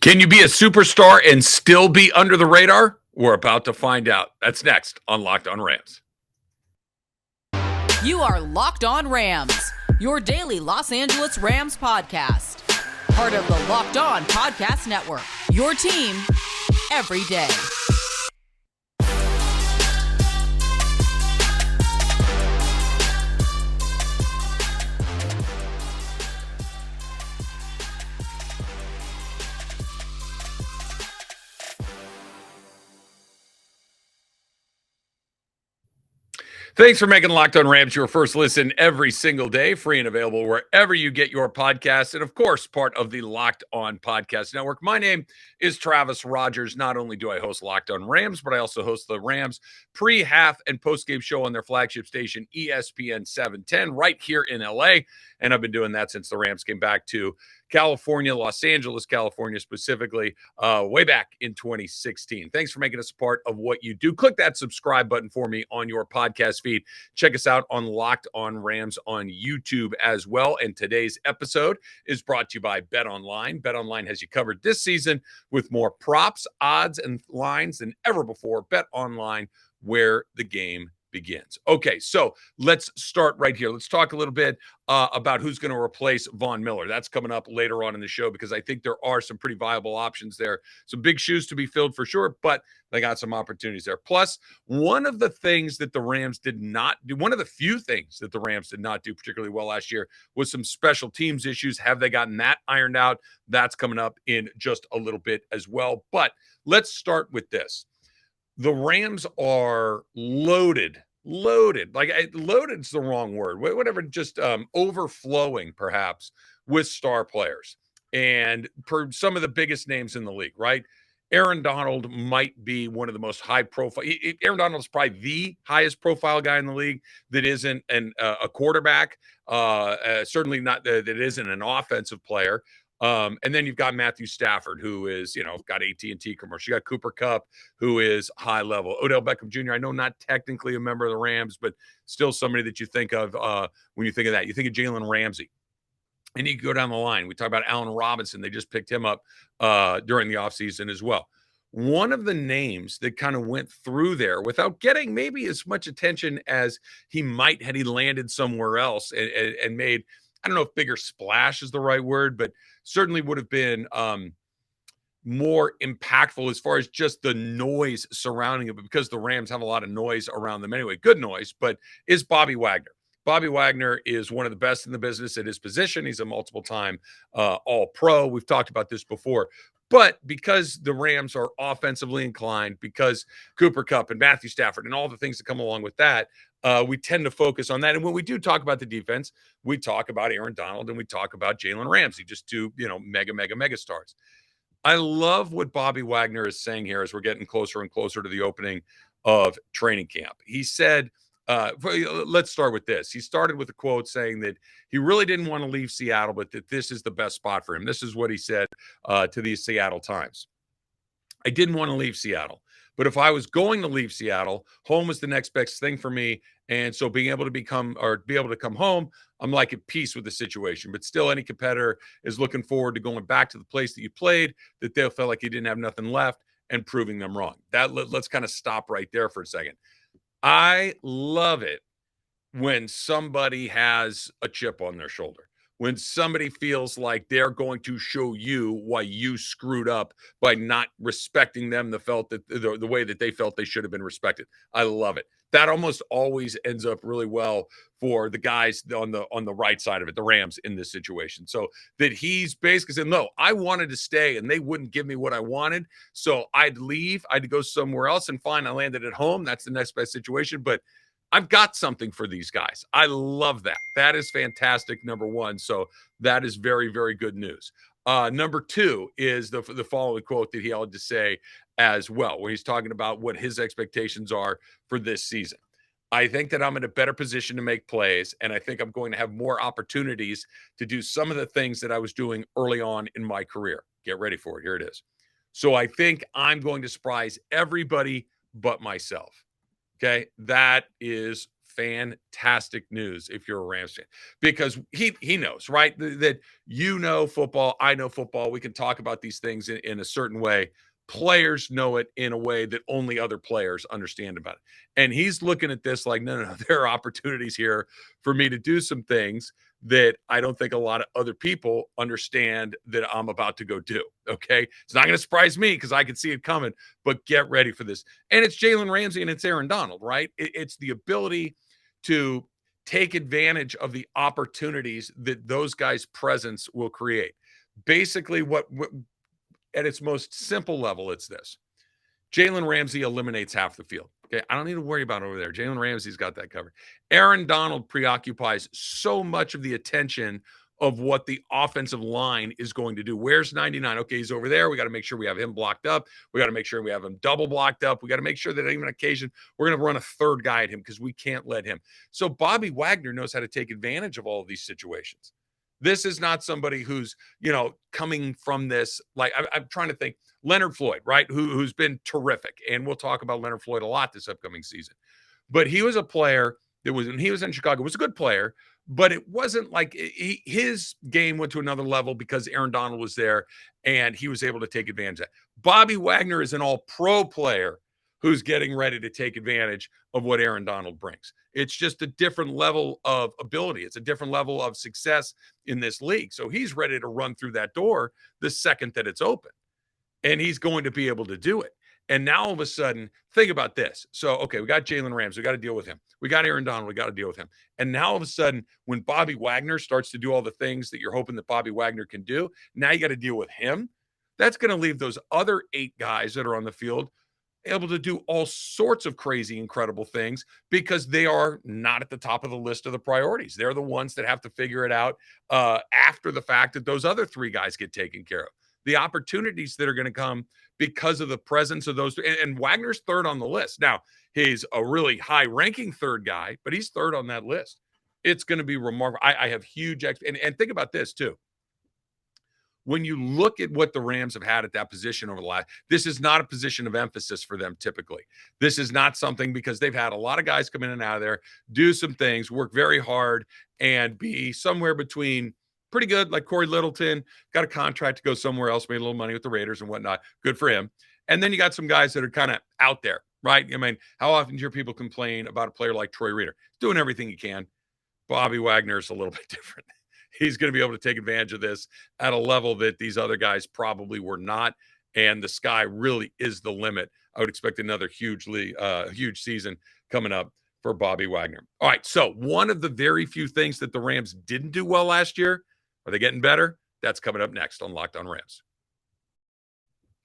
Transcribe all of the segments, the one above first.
Can you be a superstar and still be under the radar? We're about to find out. That's next on Locked On Rams. You are Locked On Rams, your daily Los Angeles Rams podcast. Part of the Locked On Podcast Network, your team every day. Thanks for making Locked On Rams your first listen every single day, free and available wherever you get your podcasts, and of course, part of the Locked On Podcast Network. My name is Travis Rogers. Not only do I host Locked On Rams, but I also host the Rams pre, half, and post-game show on their flagship station, ESPN 710, right here in LA. And I've been doing that since the Rams came back to California, Los Angeles, California specifically, way back in 2016. Thanks for making us a part of what you do. Click that subscribe button for me on your podcast feed. Check us out on Locked On Rams on YouTube as well. And today's episode is brought to you by BetOnline. BetOnline has you covered this season with more props, odds, and lines than ever before. BetOnline, where the game begins. Okay, so let's start right here. Let's talk a little bit about who's going to replace Von Miller. That's coming up later on in the show because I think there are some pretty viable options there. Some big shoes to be filled for sure, but they got some opportunities there. Plus, one of the things that the Rams did not do, one of the few things that the Rams did not do particularly well last year was some special teams issues. Have they gotten that ironed out? That's coming up in just a little bit as well. But let's start with this. The Rams are loaded. Like loaded's the wrong word. Whatever, just overflowing perhaps with star players and for some of the biggest names in the league, right? Aaron Donald might be one of the most high profile. Aaron Donald is probably the highest profile guy in the league that isn't a quarterback. Certainly not that isn't an offensive player. And then you've got Matthew Stafford, who is, got AT&T commercial. You got Cooper Kupp, who is high level. Odell Beckham Jr., I know not technically a member of the Rams, but still somebody that you think of when you think of that. You think of Jalen Ramsey. And you go down the line. We talk about Allen Robinson. They just picked him up during the offseason as well. One of the names that kind of went through there without getting maybe as much attention as he might had he landed somewhere else and made, I don't know if bigger splash is the right word, but certainly would have been more impactful as far as just the noise surrounding it, because the Rams have a lot of noise around them anyway, good noise, but is Bobby Wagner. Bobby Wagner is one of the best in the business at his position. He's a multiple-time All-Pro. We've talked about this before. But because the Rams are offensively inclined, because Cooper Kupp and Matthew Stafford and all the things that come along with that, we tend to focus on that. And when we do talk about the defense, we talk about Aaron Donald and we talk about Jalen Ramsey, just two, mega stars. I love what Bobby Wagner is saying here as we're getting closer and closer to the opening of training camp. He said, let's start with this. He started with a quote saying that he really didn't want to leave Seattle, but that this is the best spot for him. This is what he said to the Seattle Times. I didn't want to leave Seattle, but if I was going to leave Seattle, home was the next best thing for me. And so being able to be able to come home, I'm like at peace with the situation. But still, any competitor is looking forward to going back to the place that you played, that they'll feel like you didn't have nothing left, and proving them wrong. Let's kind of stop right there for a second. I love it when somebody has a chip on their shoulder, when somebody feels like they're going to show you why you screwed up by not respecting them the way that they felt they should have been respected. I love it. That almost always ends up really well for the guys on the right side of it, the Rams in this situation. So that he's basically saying, no, I wanted to stay and they wouldn't give me what I wanted. So I'd leave. I'd go somewhere else, and fine, I landed at home. That's the next best situation. But I've got something for these guys. I love that. That is fantastic, number one. So that is very, very good news. Number two is the following quote that he had to say as well, where he's talking about what his expectations are for this season. I think that I'm in a better position to make plays, and I think I'm going to have more opportunities to do some of the things that I was doing early on in my career. Get ready for it. Here it is. So I think I'm going to surprise everybody but myself. Okay, that is fantastic news if you're a Rams fan, because he knows, right? That you know football, I know football. We can talk about these things in a certain way. Players know it in a way that only other players understand about it. And he's looking at this like, no, there are opportunities here for me to do some things that I don't think a lot of other people understand that I'm about to go do. Okay. It's not going to surprise me because I can see it coming, but get ready for this. And it's Jalen Ramsey and it's Aaron Donald, right? It's the ability to take advantage of the opportunities that those guys' presence will create. Basically, what at its most simple level, it's this: Jalen Ramsey eliminates half the field. Okay. I don't need to worry about it over there. Jalen Ramsey's got that covered. Aaron Donald preoccupies so much of the attention of what the offensive line is going to do. Where's 99? Okay, he's over there. We got to make sure we have him blocked up. We got to make sure we have him double blocked up. We got to make sure that even on occasion we're going to run a third guy at him because we can't let him. So Bobby Wagner knows how to take advantage of all of these situations. This is not somebody who's, coming from this. Like, I'm trying to think. Leonard Floyd, right? Who's been terrific. And we'll talk about Leonard Floyd a lot this upcoming season. But he was a player that was, when he was in Chicago, was a good player, but it wasn't like his game went to another level because Aaron Donald was there and he was able to take advantage of that. Bobby Wagner is an all-pro player who's getting ready to take advantage of what Aaron Donald brings. It's just a different level of ability. It's a different level of success in this league. So he's ready to run through that door the second that it's open. And he's going to be able to do it. And now all of a sudden, think about this. So, okay, we got Jalen Ramsey. We got to deal with him. We got Aaron Donald. We got to deal with him. And now all of a sudden, when Bobby Wagner starts to do all the things that you're hoping that Bobby Wagner can do, now you got to deal with him. That's going to leave those other 8 guys that are on the field able to do all sorts of crazy, incredible things because they are not at the top of the list of the priorities. They're the ones that have to figure it out after the fact that those other 3 guys get taken care of. The opportunities that are going to come because of the presence of those 3. And Wagner's third on the list. Now, he's a really high-ranking third guy, but he's third on that list. It's going to be remarkable. I have huge and think about this, too. When you look at what the Rams have had at that position over the last, this is not a position of emphasis for them typically. This is not something because they've had a lot of guys come in and out of there, do some things, work very hard, and be somewhere between pretty good, like Corey Littleton, got a contract to go somewhere else, made a little money with the Raiders and whatnot. Good for him. And then you got some guys that are kind of out there, right? I mean, how often do you hear people complain about a player like Troy Reader? He's doing everything he can. Bobby Wagner's a little bit different. He's going to be able to take advantage of this at a level that these other guys probably were not. And the sky really is the limit. I would expect another huge season coming up for Bobby Wagner. All right. So one of the very few things that the Rams didn't do well last year, are they getting better? That's coming up next on Locked On Rams.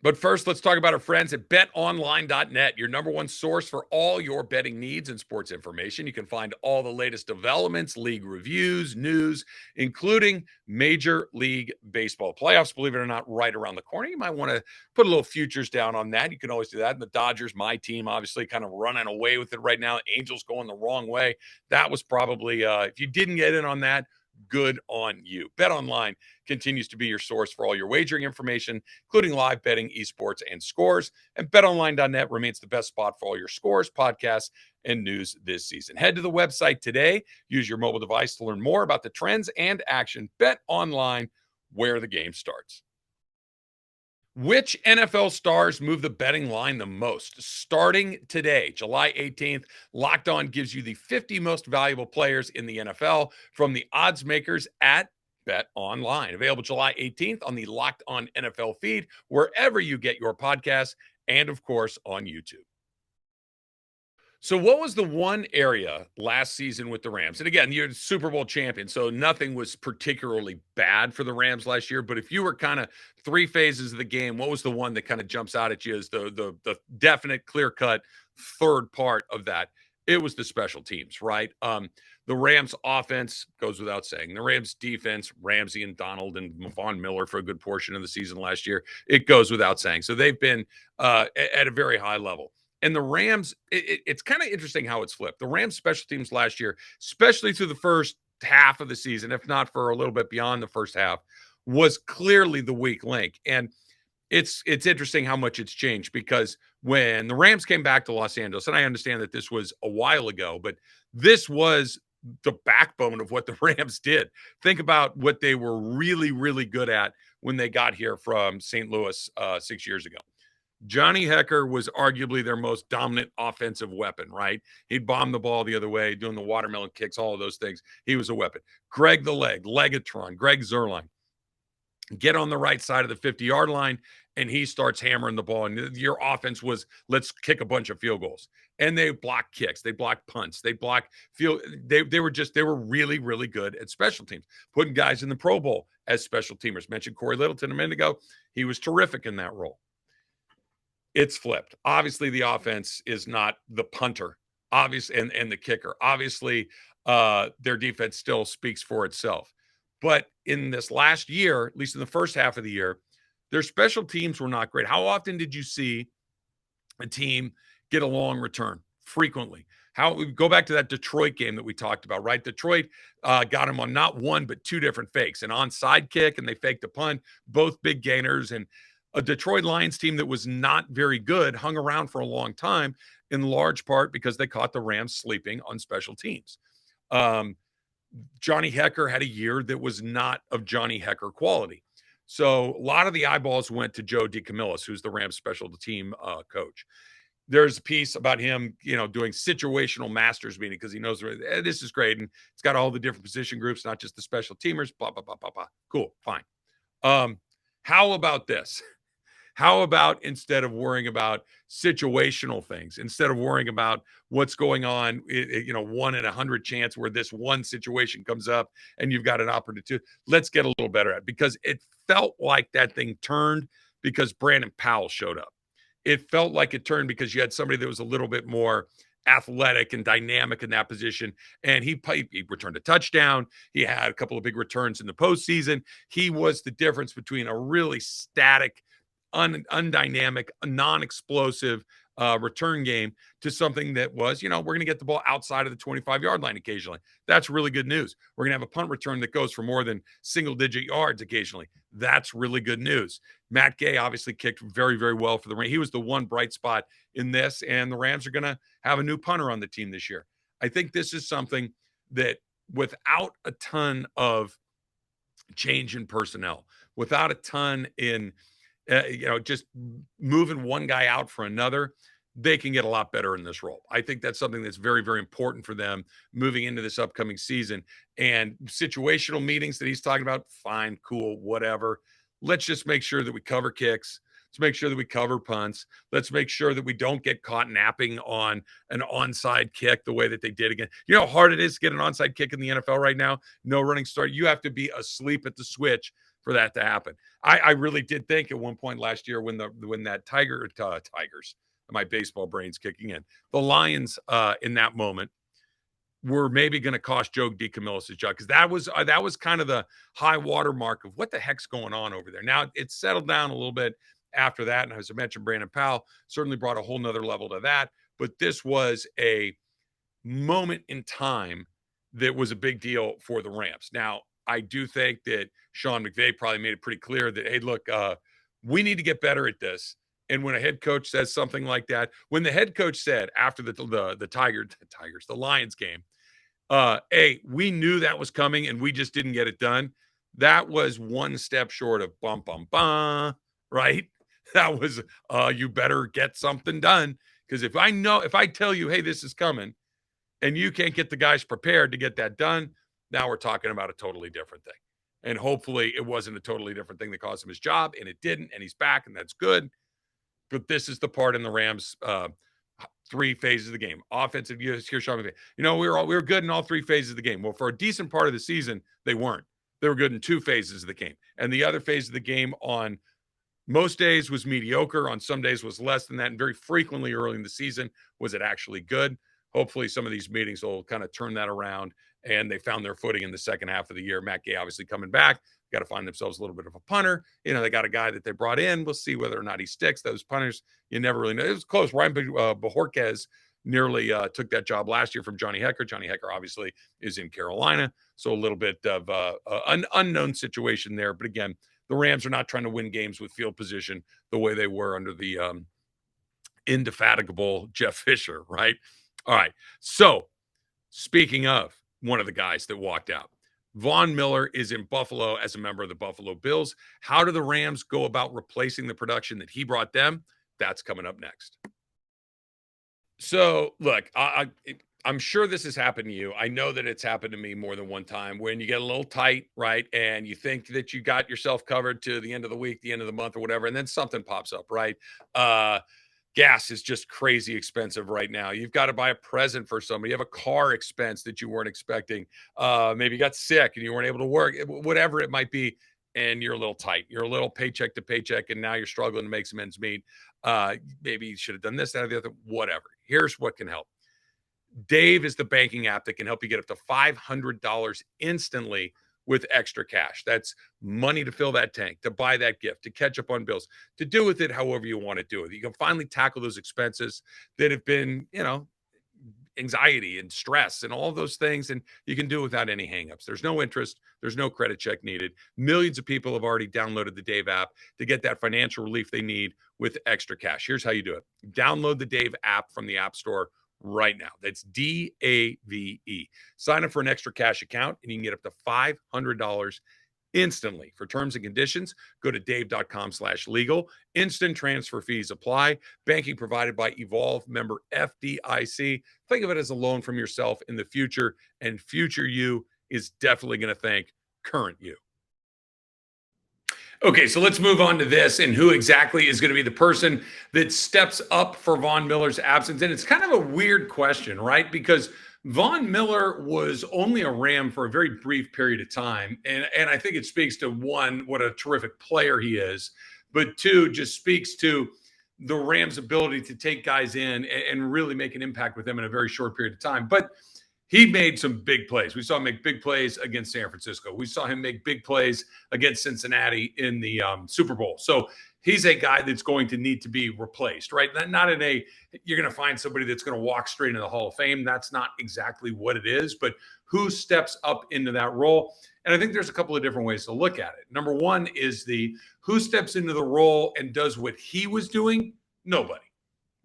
But first, let's talk about our friends at BetOnline.net, your number one source for all your betting needs and sports information. You can find all the latest developments, league reviews, news, including Major League Baseball playoffs, believe it or not, right around the corner. You might want to put a little futures down on that. You can always do that. And the Dodgers, my team, obviously kind of running away with it right now. Angels going the wrong way. That was probably, if you didn't get in on that, good on you. BetOnline continues to be your source for all your wagering information, including live betting, esports, and scores. And BetOnline.net remains the best spot for all your scores, podcasts, and news this season. Head to the website today. Use your mobile device to learn more about the trends and action. BetOnline, where the game starts. Which NFL stars move the betting line the most? Starting today, July 18th, Locked On gives you the 50 most valuable players in the NFL from the odds makers at BetOnline. Available July 18th on the Locked On NFL feed, wherever you get your podcasts, and of course on YouTube. So what was the one area last season with the Rams? And again, you're Super Bowl champion, so nothing was particularly bad for the Rams last year. But if you were kind of 3 phases of the game, what was the one that kind of jumps out at you as the definite, clear-cut third part of that? It was the special teams, right? The Rams offense goes without saying. The Rams defense, Ramsey and Donald and Von Miller for a good portion of the season last year, it goes without saying. So they've been at a very high level. And the Rams, it's kind of interesting how it's flipped. The Rams special teams last year, especially through the first half of the season, if not for a little bit beyond the first half, was clearly the weak link. And it's interesting how much it's changed because when the Rams came back to Los Angeles, and I understand that this was a while ago, but This was the backbone of what the Rams did. Think about what they were really, really good at when they got here from St. Louis 6 years ago. Johnny Hekker was arguably their most dominant offensive weapon, right? He'd bomb the ball the other way, doing the watermelon kicks, all of those things. He was a weapon. Greg the Leg, Legatron, Greg Zerline, get on the right side of the 50-yard line, and he starts hammering the ball. And your offense was, let's kick a bunch of field goals. And they block kicks, they block punts, they block field. They were really, really good at special teams, putting guys in the Pro Bowl as special teamers. Mentioned Corey Littleton a minute ago. He was terrific in that role. It's flipped. Obviously, the offense is not the punter, obviously, and the kicker. Obviously, their defense still speaks for itself. But in this last year, at least in the first half of the year, their special teams were not great. How often did you see a team get a long return? Frequently. How we go back to that Detroit game that we talked about, right? Detroit got them on not one, but two different fakes, an onside kick, and they faked a punt, both big gainers. And a Detroit Lions team that was not very good hung around for a long time, in large part because they caught the Rams sleeping on special teams. Johnny Hekker had a year that was not of Johnny Hekker quality. So a lot of the eyeballs went to Joe DeCamillis, who's the Rams special team coach. There's a piece about him, doing situational masters meeting because he knows this is great. And it's got all the different position groups, not just the special teamers, blah, blah, blah, blah, blah. Cool, fine. How about this? How about instead of worrying about situational things, instead of worrying about what's going on, 1 in 100 chance where this one situation comes up and you've got an opportunity, let's get a little better at it, because it felt like that thing turned because Brandon Powell showed up. It felt like it turned because you had somebody that was a little bit more athletic and dynamic in that position. And he returned a touchdown. He had a couple of big returns in the postseason. He was the difference between a really static, undynamic, non-explosive return game to something that was, we're going to get the ball outside of the 25-yard line occasionally. That's really good news. We're going to have a punt return that goes for more than single-digit yards occasionally. That's really good news. Matt Gay obviously kicked very, very well for the Rams. He was the one bright spot in this, and the Rams are going to have a new punter on the team this year. I think this is something that, without a ton of change in personnel, without a ton in just moving one guy out for another, they can get a lot better in this role. I think that's something that's very, very important for them moving into this upcoming season. And situational meetings that he's talking about, fine, cool, whatever. Let's just make sure that we cover kicks. Let's make sure that we cover punts. Let's make sure that we don't get caught napping on an onside kick the way that they did again. You know how hard it is to get an onside kick in the NFL right now? No running start. You have to be asleep at the switch for that to happen. I really did think at one point last year when that Tigers, my baseball brain's kicking in, the Lions in that moment were maybe going to cost Joe DeCamillis' job, because that was kind of the high water mark of what the heck's going on over there. Now it's settled down a little bit after that, and as I mentioned, Brandon Powell certainly brought a whole nother level to that. But this was a moment in time that was a big deal for the Rams. Now, I do think that Sean McVay probably made it pretty clear that, hey, look, we need to get better at this. And when a head coach says something like that, when the head coach said after the Lions game, hey, we knew that was coming and we just didn't get it done, that was one step short of bum, bum, bum, right? That was, you better get something done. Because if I tell you, hey, this is coming, and you can't get the guys prepared to get that done, now we're talking about a totally different thing. And hopefully it wasn't a totally different thing that cost him his job, and it didn't, and he's back, and that's good. But this is the part in the Rams' 3 phases of the game. Offensive, here's Sean McVay. We were good in all 3 phases of the game. Well, for a decent part of the season, they weren't. They were good in 2 phases of the game. And the other phase of the game on most days was mediocre. On some days was less than that. And very frequently early in the season was it actually good. Hopefully some of these meetings will kind of turn that around, and they found their footing in the second half of the year. Matt Gay obviously coming back. Got to find themselves a little bit of a punter. They got a guy that they brought in. We'll see whether or not he sticks. Those punters, you never really know. It was close. Ryan Bojorquez nearly took that job last year from Johnny Hekker. Johnny Hekker obviously is in Carolina, so a little bit of an unknown situation there. But again, the Rams are not trying to win games with field position the way they were under the indefatigable Jeff Fisher, right? All right. So Speaking of one of the guys that walked out, Von Miller is in Buffalo as a member of the Buffalo Bills. How do the Rams go about replacing the production that he brought them? That's coming up next. So, look, I'm sure this has happened to you. I know that it's happened to me more than one time when you get a little tight, right? And you think that you got yourself covered to the end of the week, the end of the month, or whatever, and then something pops up, right? Gas is just crazy expensive right now. You've got to buy a present for somebody. You have a car expense that you weren't expecting. Maybe you got sick and you weren't able to work, whatever it might be, and you're a little tight. You're a little paycheck to paycheck, and now you're struggling to make some ends meet. Maybe you should have done this, that, or the other, whatever. Here's what can help. Dave is the banking app that can help you get up to $500 instantly with extra cash. That's money to fill that tank, to buy that gift, to catch up on bills, to do with it however you want to do it. You can finally tackle those expenses that have been, anxiety and stress and all those things, and you can do it without any hangups. There's no interest. There's no credit check needed. Millions of people have already downloaded the Dave app to get that financial relief they need with extra cash. Here's how you do it. Download the Dave app from the App Store right now. That's DAVE. Sign up for an extra cash account and you can get up to $500 instantly. For terms and conditions, go to dave.com/legal. Instant transfer fees apply. Banking provided by Evolve, member FDIC. Think of it as a loan from yourself in the future, and future you is definitely going to thank current you. Okay, so let's move on to this and who exactly is going to be the person that steps up for Von Miller's absence. And it's kind of a weird question, right? Because Von Miller was only a Ram for a very brief period of time. And I think it speaks to, one, what a terrific player he is, but two, just speaks to the Rams' ability to take guys in and really make an impact with them in a very short period of time. But he made some big plays. We saw him make big plays against San Francisco. We saw him make big plays against Cincinnati in the Super Bowl. So he's a guy that's going to need to be replaced, right? Not in a, you're going to find somebody that's going to walk straight into the Hall of Fame. That's not exactly what it is, but who steps up into that role? And I think there's a couple of different ways to look at it. Number one is who steps into the role and does what he was doing? Nobody.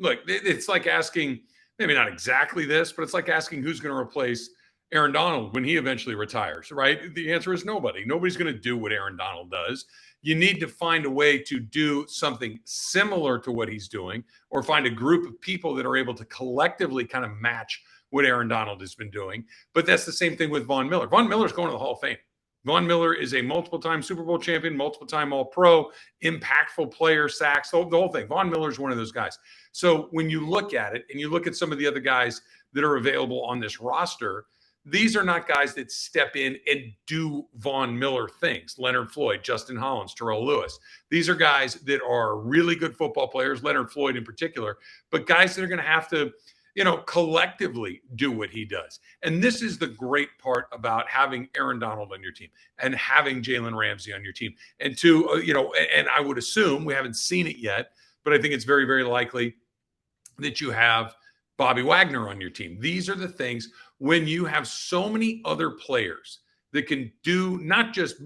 Look, it's like asking, maybe not exactly this, but it's like asking who's going to replace Aaron Donald when he eventually retires, right? The answer is nobody. Nobody's going to do what Aaron Donald does. You need to find a way to do something similar to what he's doing, or find a group of people that are able to collectively kind of match what Aaron Donald has been doing. But that's the same thing with Von Miller. Von Miller's going to the Hall of Fame. Von Miller is a multiple-time Super Bowl champion, multiple-time All-Pro, impactful player, sacks, the whole thing. Von Miller is one of those guys. So when you look at it and you look at some of the other guys that are available on this roster, these are not guys that step in and do Von Miller things. Leonard Floyd, Justin Hollins, Terrell Lewis. These are guys that are really good football players, Leonard Floyd in particular, but guys that are going to have to, collectively do what he does. And this is the great part about having Aaron Donald on your team and having Jalen Ramsey on your team. And and I would assume, we haven't seen it yet, but I think it's very, very likely that you have Bobby Wagner on your team. These are the things when you have so many other players that can do not just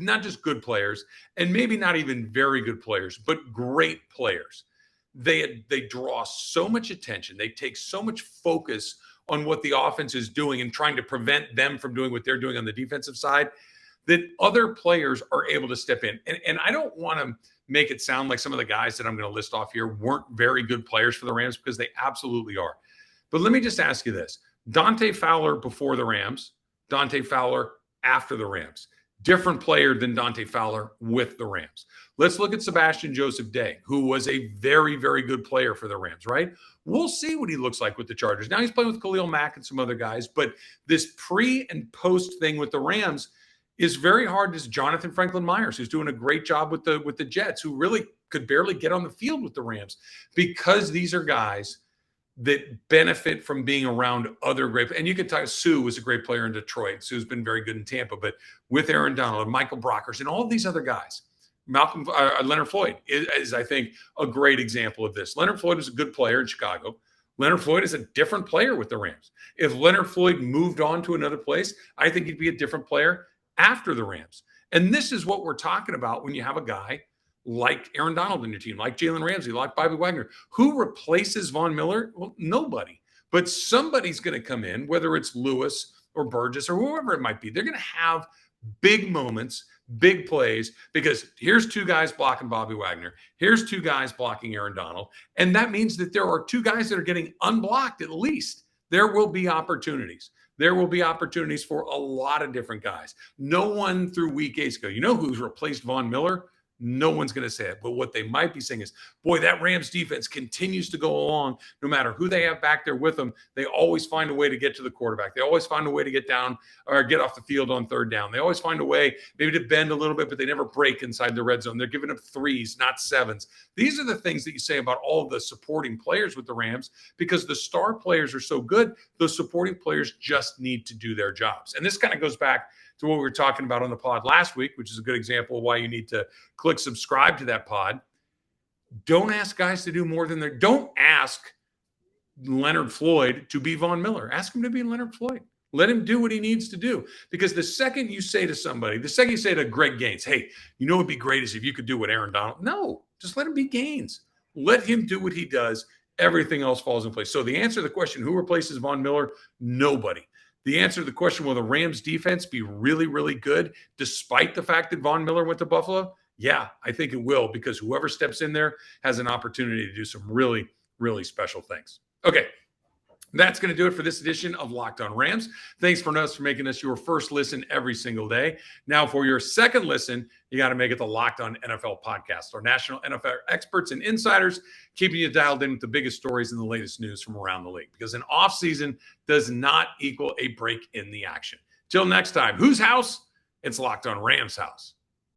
good players, and maybe not even very good players, but great players. They draw so much attention. They take so much focus on what the offense is doing and trying to prevent them from doing what they're doing on the defensive side, that other players are able to step in. And I don't want to make it sound like some of the guys that I'm going to list off here weren't very good players for the Rams, because they absolutely are. But let me just ask you this. Dante Fowler before the Rams, Dante Fowler after the Rams. Different player than Dante Fowler with the Rams. Let's look at Sebastian Joseph Day, who was a very, very good player for the Rams, right? We'll see what he looks like with the Chargers. Now he's playing with Khalil Mack and some other guys, but this pre and post thing with the Rams is very hard. As Jonathan Franklin Myers, who's doing a great job with the Jets, who really could barely get on the field with the Rams, because these are guys that benefit from being around other great. And you could tell Sue was a great player in Detroit. Sue's been very good in Tampa, but with Aaron Donald and Michael Brockers and all these other guys, Leonard Floyd is, I think, a great example of this. Leonard Floyd was a good player in Chicago. Leonard Floyd is a different player with the Rams. If Leonard Floyd moved on to another place, I think he'd be a different player after the Rams. And this is what we're talking about when you have a guy like Aaron Donald in your team, like Jalen Ramsey, like Bobby Wagner. Who replaces Von Miller? Well, nobody. But somebody's going to come in, whether it's Lewis or Burgess or whoever it might be. They're going to have big moments, big plays, because here's two guys blocking Bobby Wagner. Here's two guys blocking Aaron Donald. And that means that there are two guys that are getting unblocked at least. There will be opportunities. There will be opportunities for a lot of different guys. No one through week 8 go, you know who's replaced Von Miller? No one's going to say it. But what they might be saying is, boy, that Rams defense continues to go along. No matter who they have back there with them, they always find a way to get to the quarterback. They always find a way to get down or get off the field on third down. They always find a way maybe to bend a little bit, but they never break inside the red zone. They're giving up 3s, not 7s. These are the things that you say about all of the supporting players with the Rams, because the star players are so good. Those supporting players just need to do their jobs. And this kind of goes back to what we were talking about on the pod last week, which is a good example of why you need to click subscribe to that pod. Don't ask guys to do more than they're. Don't ask Leonard Floyd to be Von Miller. Ask him to be Leonard Floyd. Let him do what he needs to do. Because the second you say to somebody, the second you say to Greg Gaines, hey, you know what would be great is if you could do what Aaron Donald. No, just let him be Gaines. Let him do what he does. Everything else falls in place. So the answer to the question, who replaces Von Miller? Nobody. The answer to the question, will the Rams defense be really, really good despite the fact that Von Miller went to Buffalo? Yeah, I think it will, because whoever steps in there has an opportunity to do some really, really special things. Okay, that's going to do it for this edition of Locked On Rams. Thanks for making us your first listen every single day. Now, for your second listen, you got to make it the Locked On NFL podcast. Our national NFL experts and insiders keeping you dialed in with the biggest stories and the latest news from around the league, because an offseason does not equal a break in the action. Till next time, whose house? It's Locked On Rams house.